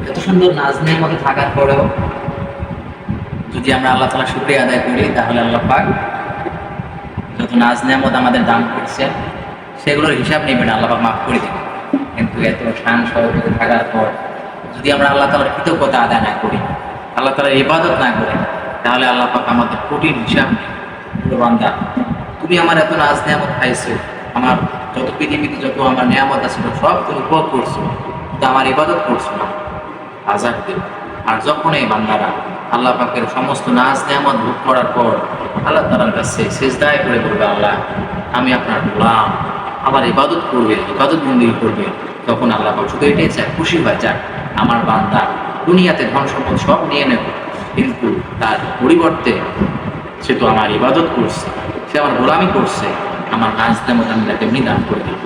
এত সুন্দর নাজনের মধ্যে থাকার পরেও যদি আমরা আল্লাহ তাআলা শুকরিয়া আদায় করি, তাহলে আল্লাহ পাক যত নাজ নেয়ামত আমাদের দান করছেন সেগুলোর হিসাব নেবেন, আল্লাহ পাক মাফ করে দেবেন। কিন্তু এত শান সহযোগে থাকার পর যদি আমরা আল্লাহ তাআলার কৃতজ্ঞতা আদায় না করি, আল্লাহ তাআলার ইবাদত না করি, তাহলে আল্লাহ পাক আমাদের কঠিন হিসাব নেই। বান্দা, তুমি আমার এত নাজ নেয়ামত খাইছো, আমার যত পৃথিবীতে যত আমার নেয়ামত আছে সব তুমি উপভোগ করছো, কিন্তু আমার ইবাদত করছো না, আযাব দেব। আর যখন এই বান্দারা আল্লাহ পাকের সমস্ত নাজ নেয়ামত ভোগ করার পর আল্লাহ তাআলার কাছে সিজদায় করে বলবে, আল্লাহ আমি আপনার গোলাম, আমার ইবাদত করবে, ইবাদত বন্দেগী করবে, তখন আল্লাহ পাক শুধু এটাই চায়, খুশি হয়ে যাক আমার বান্দা দুনিয়াতে ধন সম্পদ সব নিয়ে নেবে, কিন্তু তার পরিবর্তে সে তো আমার ইবাদত করছে, সে আমার গোলামি করছে, আমার নাজ নেয়ামত আমি তাকে এমনি দান করে দেব।